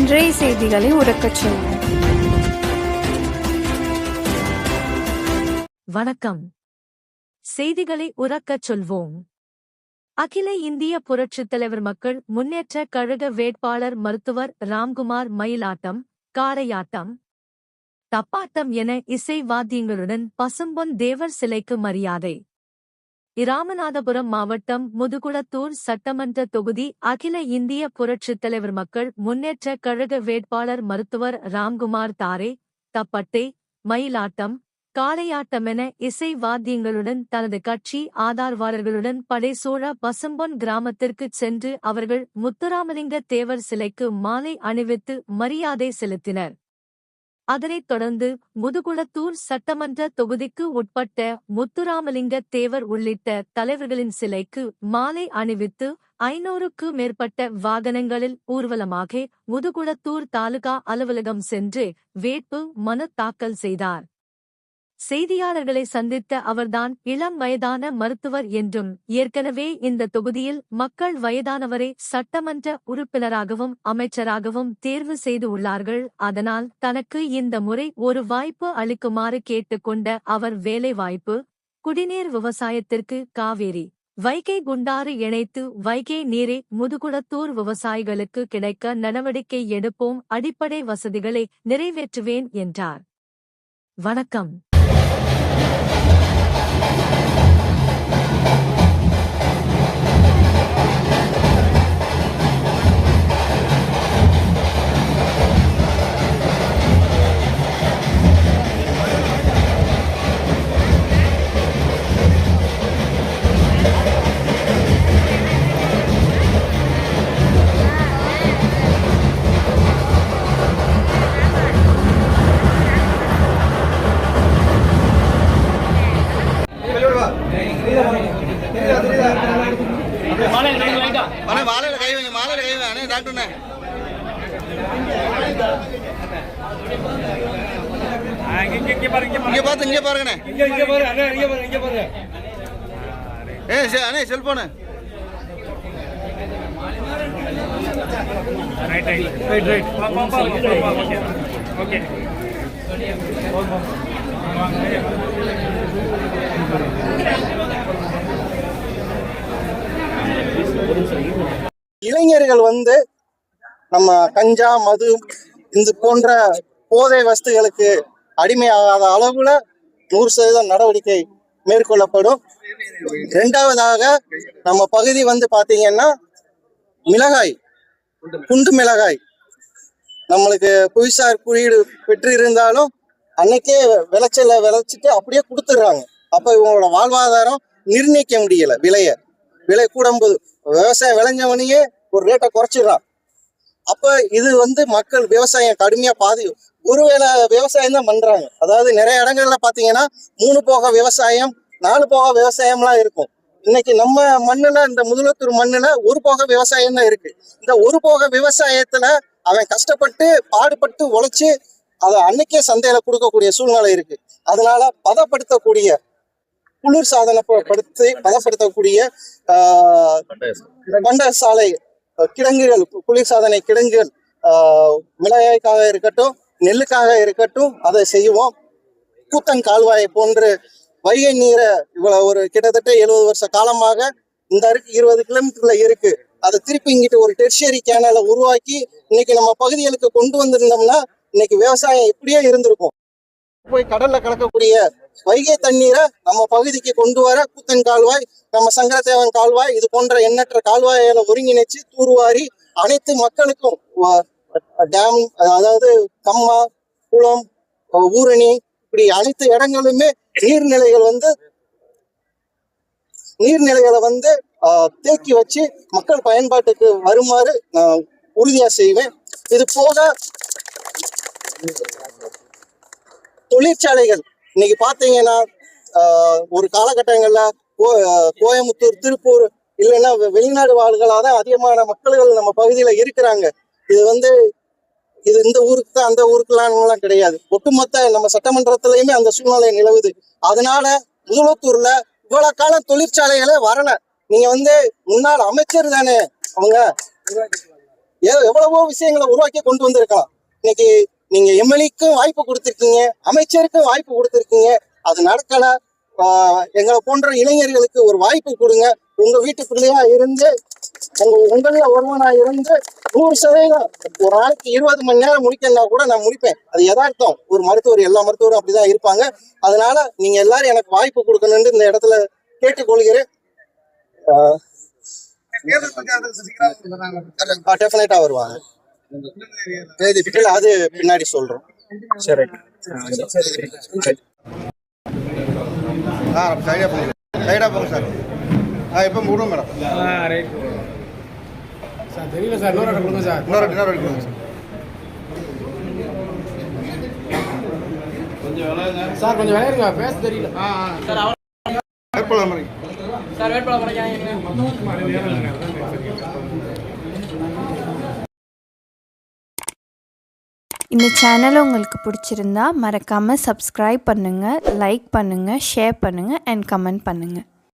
இன்றைய செய்திகளை உறக்கச் சொல்வோம். வணக்கம். செய்திகளை உறக்கச் சொல்வோம். அகில இந்திய புரட்சித் தலைவர் மக்கள் முன்னேற்ற கழக வேட்பாளர் மருத்துவர் ராம்குமார் மயிலாட்டம், காளையாட்டம், தப்பாட்டம் என இசை வாத்தியங்களுடன் பசும்பொன் தேவர் சிலைக்கு மரியாதை. இராமநாதபுரம் மாவட்டம் முதுகுளத்தூர் சட்டமன்ற தொகுதி அகில இந்திய புரட்சித் தலைவர் மக்கள் முன்னேற்ற கழக வேட்பாளர் மருத்துவர் ராம்குமார் தாரே, தப்பட்டை, மயிலாட்டம், காளையாட்டமென இசை வாத்தியங்களுடன் தனது கட்சி ஆதரவாளர்களுடன் படைசூழ பசும்பொன் கிராமத்திற்குச் சென்று அவர்கள் முத்துராமலிங்க தேவர் சிலைக்கு மாலை அணிவித்து மரியாதை செலுத்தினர். அதனைத் தொடர்ந்து முதுகுளத்தூர் சட்டமன்ற தொகுதிக்கு உட்பட்ட முத்துராமலிங்க தேவர் உள்ளிட்ட தலைவர்களின் சிலைக்கு மாலை அணிவித்து 500க்கு மேற்பட்ட வாகனங்களில் ஊர்வலமாக முதுகுளத்தூர் தாலுகா அலுவலகம் சென்று வேட்பு மனு தாக்கல் செய்தார். செய்தியாளர்களை சந்தித்த அவர்தான் இளம் வயதான மருத்துவர் என்றும் ஏற்கனவே இந்த தொகுதியில் மக்கள் வயதானவரை சட்டமன்ற உறுப்பினராகவும் அமைச்சராகவும் தேர்வு செய்து உள்ளார்கள். அதனால் தனக்கு இந்த முறை ஒரு வாய்ப்பு அளிக்குமாறு கேட்டுக்கொண்ட அவர் வேலைவாய்ப்பு, குடிநீர், விவசாயத்திற்கு காவேரி, வைகை குண்டாறு இணைத்து வைகை நீரை முதுகுளத்தூர் விவசாயிகளுக்கு கிடைக்க நடவடிக்கை எடுப்போம், அடிப்படை வசதிகளை நிறைவேற்றுவேன் என்றார். வணக்கம். மாலையில கை வைங்க, மாலையில கை வைங்க டாக்டர். இங்க பாத்து, இங்க பாருங்கண்ணே. அண்ணே செல்போனு. ஓகே. இளைஞர்கள் நம்ம கஞ்சா, மது, இந்த போன்ற போதை வஸ்துகளுக்கு அடிமையாகாத அளவுல 100% நடவடிக்கை மேற்கொள்ளப்படும். இரண்டாவதாக நம்ம பகுதி பாத்தீங்கன்னா மிளகாய், குண்டு மிளகாய் நம்மளுக்கு புவிசார் குறியீடு பெற்று இருந்தாலும் அன்னைக்கே விளைச்சல விளைச்சிட்டு அப்படியே கொடுத்துடுறாங்க. அப்ப இவங்களோட வாழ்வாதாரம் நிர்ணயிக்க முடியல. விலை கூடும்போது விவசாயம் விளைஞ்சவனையே ஒரு ரேட்டை குறைச்சிடறான். அப்ப இது மக்கள் விவசாயம் கடுமையா ஒருவேளை விவசாயம் தான் பண்றாங்க. அதாவது நிறைய இடங்கள்ல பாத்தீங்கன்னா 3 போக விவசாயம், 4 போக விவசாயம்லாம் இருக்கும். இன்னைக்கு நம்ம மண்ணுல, இந்த முதுகுளத்தூர் மண்ணுல 1 போக விவசாயம் தான் இருக்கு. இந்த 1 போக விவசாயத்துல அவன் கஷ்டப்பட்டு பாடுபட்டு உழைச்சு அதை அன்னைக்கே சந்தையில கொடுக்கக்கூடிய சூழ்நிலை இருக்கு. அதனால பதப்படுத்தக்கூடிய, குளிர் சாதனப்படுத்தி பதப்படுத்தக்கூடிய பண்டக சாலை கிடங்குகள், குளிர்சாதனை கிடங்குகள், மிளகாய்க்காக இருக்கட்டும், நெல்லுக்காக இருக்கட்டும், அதை செய்வோம். கூத்தன் கால்வாயை போன்று வைகை நீரை இவ்வளவு ஒரு கிட்டத்தட்ட 70 வருஷ காலமாக இந்த 20 கிலோமீட்டர்ல இருக்கு. அதை திருப்பி இங்கிட்டு ஒரு டெர்ஷியரி கேனலை உருவாக்கி இன்னைக்கு நம்ம பகுதிகளுக்கு கொண்டு வந்திருந்தோம்னா இன்னைக்கு விவசாயம் இப்படியே இருந்திருக்கும். போய் கடல்ல கலக்கக்கூடிய வைகை தண்ணீரை நம்ம பகுதிக்கு கொண்டு வர கூத்தன் கால்வாய், நம்ம சங்கரதேவன் கால்வாய், இது போன்ற எண்ணற்ற கால்வாய்களை ஒருங்கிணைச்சு தூர்வாரி அனைத்து மக்களுக்கும் டேம், அதாவது கம்மா, குளம், ஊரணி, இப்படி அனைத்து இடங்களுமே நீர்நிலைகளை தேக்கி வச்சு மக்கள் பயன்பாட்டுக்கு வருமாறு நான் உறுதியா செய்வேன். இது போக தொழிற்சாலைகள் இன்னைக்கு பாத்தீங்கன்னா ஒரு காலகட்டங்கள்ல கோயம்புத்தூர், திருப்பூர் இல்லைன்னா வெளிநாடு வாழ்களாதான் அதிகமான மக்கள்கள் நம்ம பகுதியில இருக்கிறாங்க. இது இந்த ஊருக்கு தான், அந்த ஊருக்குலாம் கிடையாது. ஒட்டுமொத்த நம்ம சட்டமன்றத்திலயுமே அந்த சூழ்நிலை நிலவுது. அதனால முதுகுளத்தூர்ல இவ்வளவு காலம் தொழிற்சாலைகளே வரல. நீங்க முன்னாள் அமைச்சர் தானே அவங்க, எவ்வளவோ விஷயங்களை உருவாக்கி கொண்டு வந்திருக்கலாம். இன்னைக்கு நீங்க எம்எல்ஏக்கும் வாய்ப்பு கொடுத்துருக்கீங்க, அமைச்சருக்கும் வாய்ப்பு கொடுத்துருக்கீங்க, அது நடக்கல. எங்களை போன்ற இளைஞர்களுக்கு ஒரு வாய்ப்பு கொடுங்க. உங்க வீட்டு பிள்ளையா இருந்து உங்கள ஒருவனா இருந்து 100% ஒரு நாளைக்கு 20 மணி நேரம் முடிக்கணும்னா கூட நான் முடிப்பேன். அது யதார்த்தம். ஒரு மருத்துவர், எல்லா மருத்துவரும் அப்படிதான் இருப்பாங்க. அதனால நீங்க எல்லாரும் எனக்கு வாய்ப்பு கொடுக்கணும்னு இந்த இடத்துல கேட்டுக்கொள்கிறேன். டெஃபினட்டா வருவாங்க. அது பின்னாடி சொல்றோம். சரி, சைடா போங்க சார். எப்போ விடுவோம் மேடம். சார் தெரியல சார், இன்னொரு கொடுங்க சார். இன்னொரு கொடுங்க சார். சார் கொஞ்சம் விளையாடுங்க, பேச தெரியல. வேட்பாளர் மாதிரி சார் வேட்பாளர் இந்த சேனலை உங்களுக்கு பிடிச்சிருந்தா மறக்காமல் சப்ஸ்கிரைப் பண்ணுங்கள், லைக் பண்ணுங்கள், ஷேர் பண்ணுங்கள் அண்ட் கமெண்ட் பண்ணுங்கள்.